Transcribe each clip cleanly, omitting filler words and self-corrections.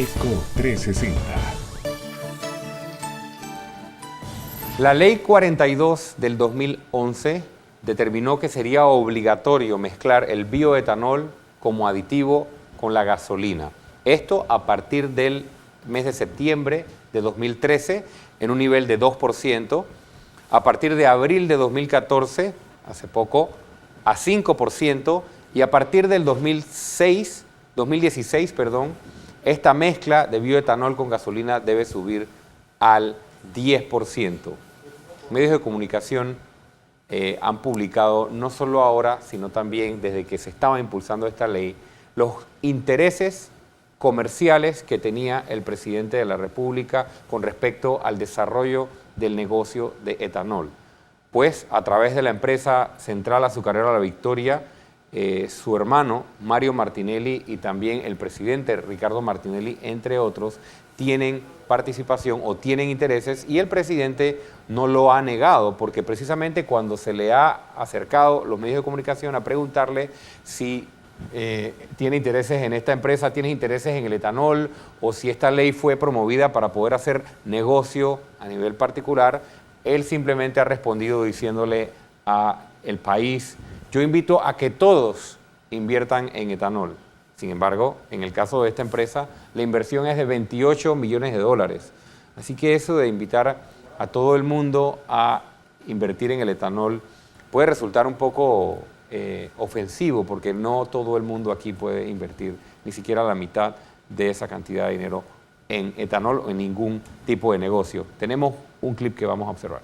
ECO 360. La Ley 42 del 2011 determinó que sería obligatorio mezclar el bioetanol como aditivo con la gasolina. Esto a partir del mes de septiembre de 2013 en un nivel de 2%, a partir de abril de 2014, hace poco, a 5%, y a partir del 2016, esta mezcla de bioetanol con gasolina debe subir al 10%. Medios de comunicación han publicado, no solo ahora, sino también desde que se estaba impulsando esta ley, los intereses comerciales que tenía el presidente de la República con respecto al desarrollo del negocio de etanol. Pues a través de la empresa Central Azucarera La Victoria, su hermano Mario Martinelli y también el presidente Ricardo Martinelli, entre otros, tienen participación o tienen intereses, y el presidente no lo ha negado, porque precisamente cuando se le ha acercado los medios de comunicación a preguntarle si tiene intereses en esta empresa, tiene intereses en el etanol, o si esta ley fue promovida para poder hacer negocio a nivel particular, él simplemente ha respondido diciéndole a el país: yo invito a que todos inviertan en etanol. Sin embargo, en el caso de esta empresa, la inversión es de 28 millones de dólares. Así que eso de invitar a todo el mundo a invertir en el etanol puede resultar un poco ofensivo, porque no todo el mundo aquí puede invertir ni siquiera la mitad de esa cantidad de dinero en etanol o en ningún tipo de negocio. Tenemos un clip que vamos a observar.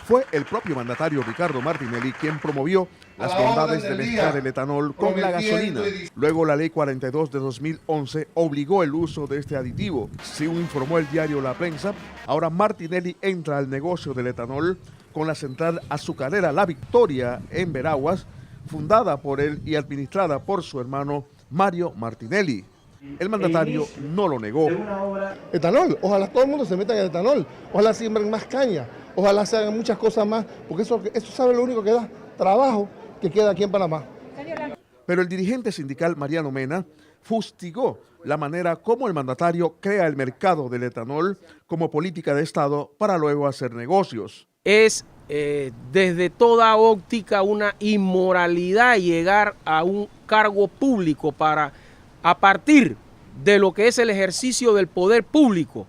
Fue el propio mandatario Ricardo Martinelli quien promovió las bondades de mezclar el etanol con la gasolina. Luego la Ley 42 de 2011 obligó el uso de este aditivo. Según informó el diario La Prensa, ahora Martinelli entra al negocio del etanol con la Central Azucarera La Victoria en Veraguas, fundada por él y administrada por su hermano Mario Martinelli. El mandatario no lo negó. Etanol, ojalá todo el mundo se meta en el etanol, ojalá siembren más caña, ojalá se hagan muchas cosas más, porque eso sabe lo único que da trabajo que queda aquí en Panamá. Pero el dirigente sindical Mariano Mena fustigó la manera como el mandatario crea el mercado del etanol como política de Estado para luego hacer negocios. Es desde toda óptica una inmoralidad llegar a un cargo público para, a partir de lo que es el ejercicio del poder público,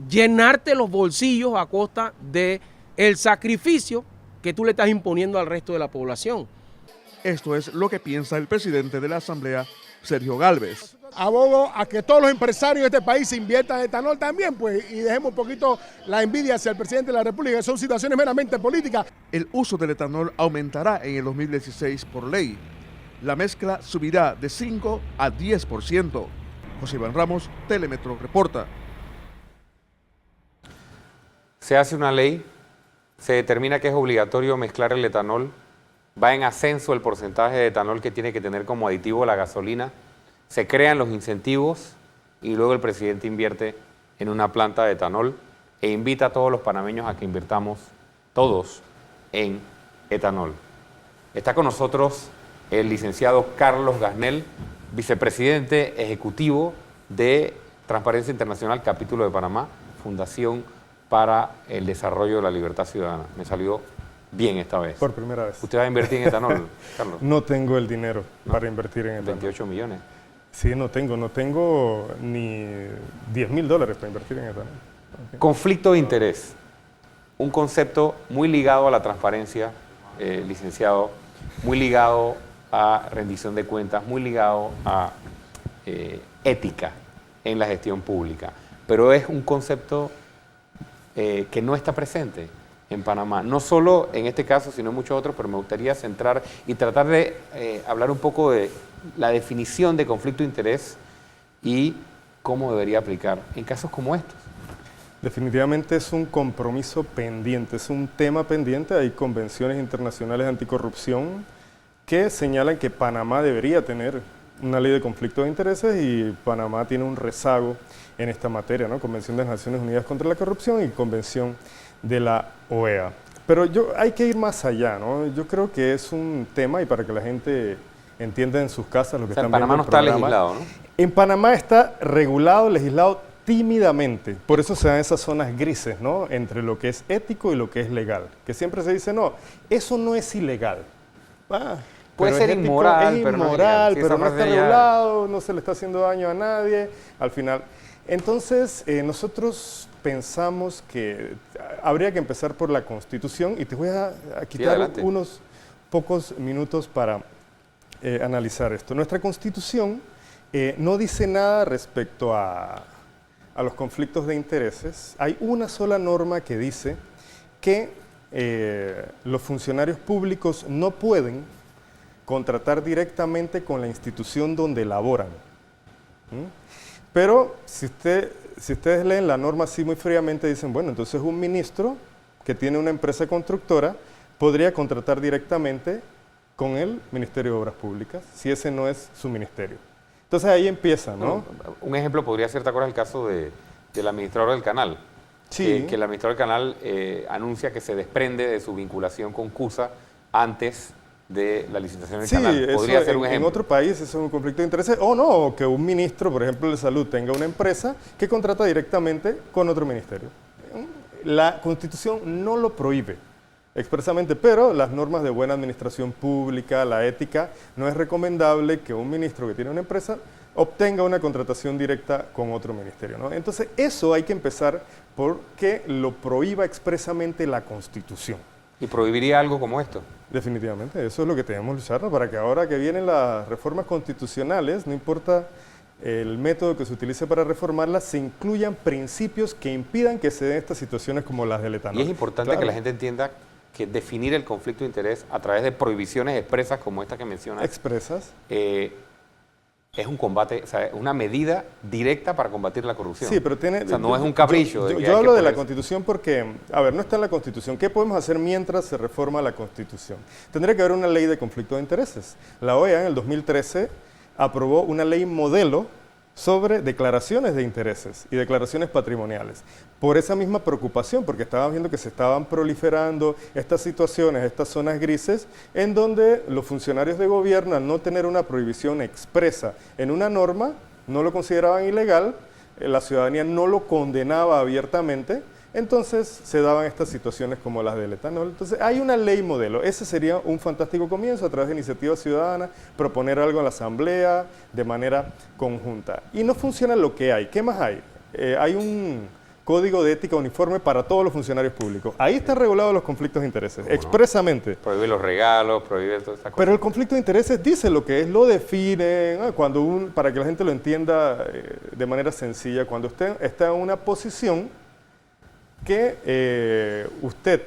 llenarte los bolsillos a costa de el sacrificio que tú le estás imponiendo al resto de la población. Esto es lo que piensa el presidente de la Asamblea, Sergio Gálvez. Abogo a que todos los empresarios de este país inviertan en etanol también, pues, y dejemos un poquito la envidia hacia el presidente de la República, que son situaciones meramente políticas. El uso del etanol aumentará en el 2016 por ley. La mezcla subirá de 5 a 10%. José Iván Ramos, Telemetro reporta. Se hace una ley, se determina que es obligatorio mezclar el etanol, va en ascenso el porcentaje de etanol que tiene que tener como aditivo la gasolina, se crean los incentivos y luego el presidente invierte en una planta de etanol e invita a todos los panameños a que invirtamos todos en etanol. Está con nosotros el licenciado Carlos Gasnel, vicepresidente ejecutivo de Transparencia Internacional, Capítulo de Panamá, Fundación para el Desarrollo de la Libertad Ciudadana. Me salió bien esta vez. Por primera vez. ¿Usted va a invertir en etanol, Carlos? No tengo el dinero para invertir en etanol. 28 millones. Sí, no tengo ni $10.000 para invertir en etanol. Okay. Conflicto de interés. Un concepto muy ligado a la transparencia, licenciado, muy ligado a rendición de cuentas, muy ligado a ética en la gestión pública. Pero es un concepto que no está presente en Panamá, no solo en este caso, sino en muchos otros, pero me gustaría centrar y tratar de hablar un poco de la definición de conflicto de interés y cómo debería aplicar en casos como estos. Definitivamente es un compromiso pendiente, es un tema pendiente. Hay convenciones internacionales anticorrupción que señalan que Panamá debería tener una ley de conflicto de intereses y Panamá tiene un rezago en esta materia, ¿no? Convención de las Naciones Unidas contra la Corrupción y Convención de la OEA. Pero hay que ir más allá, ¿no? Yo creo que es un tema, y para que la gente entienden en sus casas lo que O sea, están en Panamá viendo no el está programa. legislado, ¿no? En Panamá está regulado, legislado tímidamente. Por eso se dan esas zonas grises, ¿no? Entre lo que es ético y lo que es legal. Que siempre se dice, no, eso no es ilegal. Puede pero ser es ético, inmoral, es pero no es inmoral, ilegal. Sí, pero esa no está frase ya- regulado, no se le está haciendo daño a nadie. Al final. Entonces, nosotros pensamos que habría que empezar por la Constitución y te voy a quitar adelante. unos pocos minutos para analizar esto. Nuestra Constitución no dice nada respecto a los conflictos de intereses. Hay una sola norma que dice que los funcionarios públicos no pueden contratar directamente con la institución donde laboran. Pero si ustedes leen la norma así muy fríamente, dicen, bueno, entonces un ministro que tiene una empresa constructora podría contratar directamente con el Ministerio de Obras Públicas, si ese no es su ministerio. Entonces ahí empieza, ¿no? Bueno, un ejemplo podría ser, ¿te acuerdas el caso del administrador del canal? Sí. Que el administrador del canal anuncia que se desprende de su vinculación con CUSA antes de la licitación del Sí, canal. Podría eso ser un en ejemplo. otro país eso es un conflicto de intereses. O no, que un ministro, por ejemplo, de salud tenga una empresa que contrata directamente con otro ministerio. La Constitución no lo prohíbe expresamente, pero las normas de buena administración pública, la ética, no es recomendable que un ministro que tiene una empresa obtenga una contratación directa con otro ministerio, ¿no? Entonces, eso hay que empezar porque lo prohíba expresamente la Constitución. ¿Y prohibiría algo como esto? Definitivamente, eso es lo que tenemos que luchar, ¿no? Para que ahora que vienen las reformas constitucionales, no importa el método que se utilice para reformarlas, se incluyan principios que impidan que se den estas situaciones como las del etanol. Y es importante Claro. que la gente entienda que definir el conflicto de interés a través de prohibiciones expresas como esta que mencionas Expresas. es un combate, o sea, una medida directa para combatir la corrupción. Sí, pero tiene... O sea, no es un capricho. Yo hablo de la Constitución porque, a ver, no está en la Constitución. ¿Qué podemos hacer mientras se reforma la Constitución? Tendría que haber una ley de conflicto de intereses. La OEA en el 2013 aprobó una ley modelo sobre declaraciones de intereses y declaraciones patrimoniales. Por esa misma preocupación, porque estaban viendo que se estaban proliferando estas situaciones, estas zonas grises, en donde los funcionarios de gobierno, al no tener una prohibición expresa en una norma, no lo consideraban ilegal, la ciudadanía no lo condenaba abiertamente, entonces se daban estas situaciones como las del etanol. Entonces hay una ley modelo, ese sería un fantástico comienzo a través de iniciativa ciudadana, proponer algo en la asamblea de manera conjunta. Y no funciona lo que hay. ¿Qué más hay? Hay un código de ética uniforme para todos los funcionarios públicos. Ahí están regulados los conflictos de intereses, expresamente. Prohíbe los regalos, prohíbe toda esta cosa. Pero el conflicto de intereses dice lo que es, lo define, para que la gente lo entienda de manera sencilla, cuando usted está en una posición que usted,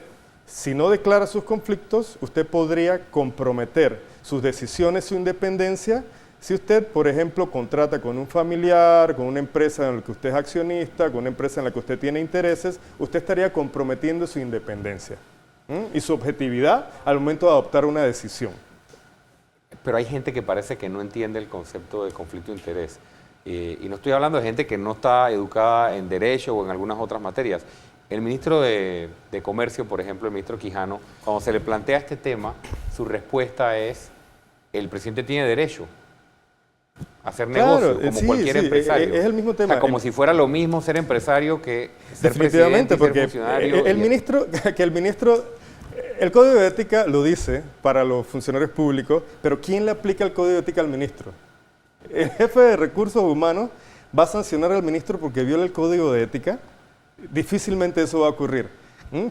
si no declara sus conflictos, usted podría comprometer sus decisiones, su independencia, si usted, por ejemplo, contrata con un familiar, con una empresa en la que usted es accionista, con una empresa en la que usted tiene intereses, usted estaría comprometiendo su independencia y su objetividad al momento de adoptar una decisión. Pero hay gente que parece que no entiende el concepto de conflicto de interés. Y no estoy hablando de gente que no está educada en derecho o en algunas otras materias. El ministro de Comercio, por ejemplo, el ministro Quijano, cuando se le plantea este tema, su respuesta es, el presidente tiene derecho a hacer negocio, como cualquier empresario. Es el mismo tema. O sea, como si fuera lo mismo ser empresario que ser Definitivamente, presidente y porque ser funcionario. el ministro, el Código de Ética lo dice para los funcionarios públicos, pero ¿quién le aplica el Código de Ética al ministro? El jefe de Recursos Humanos va a sancionar al ministro porque viola el Código de Ética. Difícilmente eso va a ocurrir.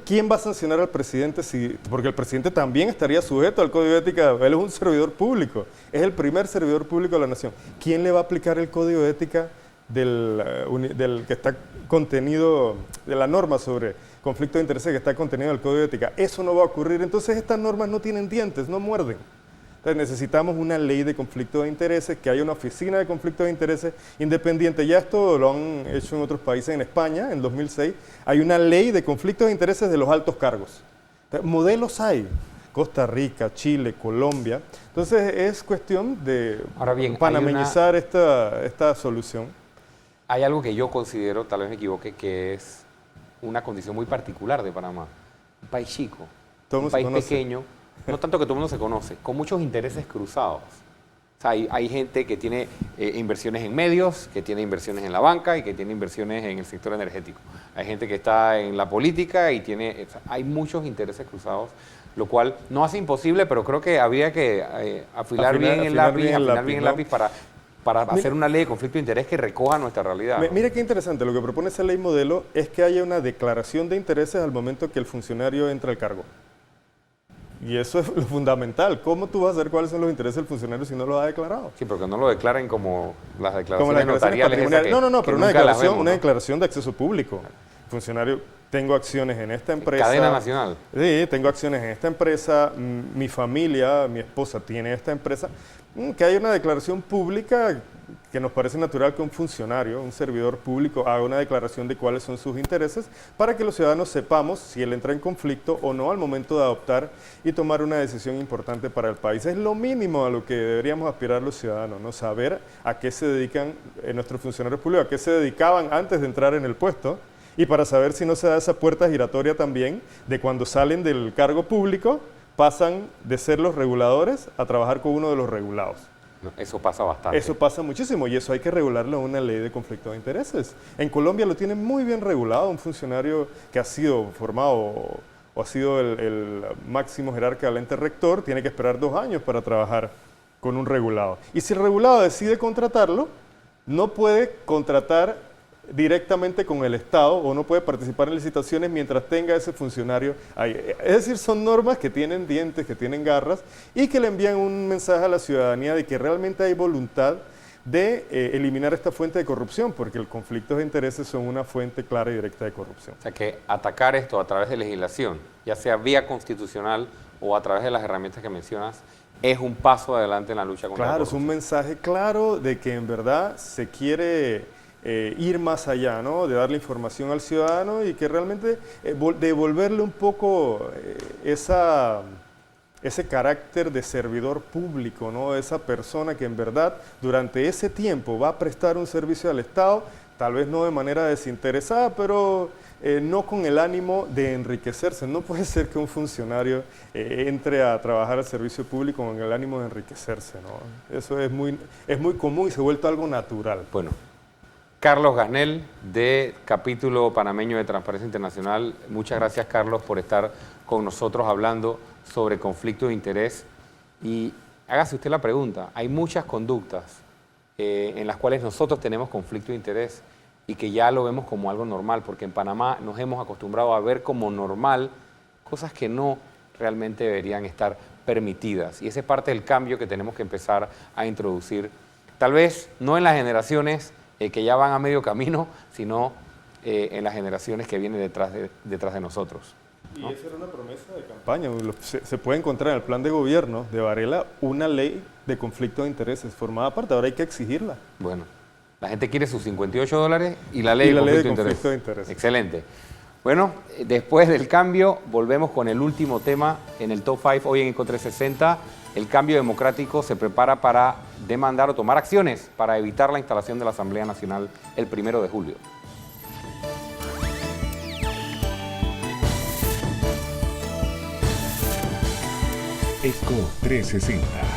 ¿Quién va a sancionar al presidente? Porque el presidente también estaría sujeto al Código de Ética. Él es un servidor público. Es el primer servidor público de la nación. ¿Quién le va a aplicar el Código de Ética del que está contenido, de la norma sobre conflicto de intereses que está contenido en el Código de Ética? Eso no va a ocurrir. Entonces estas normas no tienen dientes, no muerden. Entonces necesitamos una ley de conflicto de intereses, que haya una oficina de conflicto de intereses independiente. Ya esto lo han hecho en otros países. En España, en 2006, hay una ley de conflicto de intereses de los altos cargos. Entonces, modelos hay. Costa Rica, Chile, Colombia. Entonces es cuestión de panameñizar esta solución. Hay algo que yo considero, tal vez me equivoque, que es una condición muy particular de Panamá. Un país chico, un país pequeño. No tanto que todo el mundo se conoce, con muchos intereses cruzados. O sea, hay gente que tiene inversiones en medios, que tiene inversiones en la banca y que tiene inversiones en el sector energético. Hay gente que está en la política y tiene... O sea, hay muchos intereses cruzados, lo cual no hace imposible, pero creo que habría que afinar bien el lápiz para hacer una ley de conflicto de interés que recoja nuestra realidad. Mira qué interesante, lo que propone esa ley modelo es que haya una declaración de intereses al momento que el funcionario entra al cargo. Y eso es lo fundamental. ¿Cómo tú vas a saber cuáles son los intereses del funcionario si no lo ha declarado? Sí, porque no lo declaren como las declaraciones notariales. No, pero una declaración de acceso público. Funcionario, tengo acciones en esta empresa. Cadena nacional. Sí, tengo acciones en esta empresa, mi familia, mi esposa tiene esta empresa. Que haya una declaración pública que nos parece natural que un funcionario, un servidor público, haga una declaración de cuáles son sus intereses para que los ciudadanos sepamos si él entra en conflicto o no al momento de adoptar y tomar una decisión importante para el país. Es lo mínimo a lo que deberíamos aspirar los ciudadanos, ¿no? Saber a qué se dedican nuestros funcionarios públicos, a qué se dedicaban antes de entrar en el puesto, y para saber si no se da esa puerta giratoria también de cuando salen del cargo público, pasan de ser los reguladores a trabajar con uno de los regulados. No, eso pasa bastante. Eso pasa muchísimo y eso hay que regularlo en una ley de conflicto de intereses. En Colombia lo tienen muy bien regulado, un funcionario que ha sido formado o ha sido el máximo jerarca del ente rector, tiene que esperar 2 años para trabajar con un regulado. Y si el regulado decide contratarlo, no puede contratar directamente con el Estado o no puede participar en licitaciones mientras tenga ese funcionario ahí. Es decir, son normas que tienen dientes, que tienen garras y que le envían un mensaje a la ciudadanía de que realmente hay voluntad de eliminar esta fuente de corrupción, porque los conflictos de intereses son una fuente clara y directa de corrupción. O sea que atacar esto a través de legislación, ya sea vía constitucional o a través de las herramientas que mencionas, es un paso adelante en la lucha contra la corrupción. Claro, es un mensaje claro de que en verdad se quiere ir más allá, ¿no? De darle información al ciudadano y que realmente devolverle un poco ese carácter de servidor público, ¿no? Esa persona que en verdad durante ese tiempo va a prestar un servicio al Estado, tal vez no de manera desinteresada, pero no con el ánimo de enriquecerse. No puede ser que un funcionario entre a trabajar al servicio público con el ánimo de enriquecerse, ¿no? Eso es muy común y se ha vuelto algo natural. Bueno, Carlos Gasnel, de Capítulo Panameño de Transparencia Internacional. Muchas gracias, Carlos, por estar con nosotros hablando sobre conflicto de interés. Y hágase usted la pregunta, hay muchas conductas en las cuales nosotros tenemos conflicto de interés y que ya lo vemos como algo normal, porque en Panamá nos hemos acostumbrado a ver como normal cosas que no realmente deberían estar permitidas. Y ese es parte del cambio que tenemos que empezar a introducir, tal vez no en las generaciones que ya van a medio camino, sino en las generaciones que vienen detrás de nosotros, ¿no? Y esa era una promesa de campaña. Se puede encontrar en el plan de gobierno de Varela una ley de conflicto de intereses formada parte. Ahora hay que exigirla. Bueno, la gente quiere sus $58 y la ley de conflicto de interés. Excelente. Bueno, después del cambio, volvemos con el último tema en el Top 5 hoy en Eco 360. El cambio democrático se prepara para demandar o tomar acciones para evitar la instalación de la Asamblea Nacional el 1 de julio. Eco 360.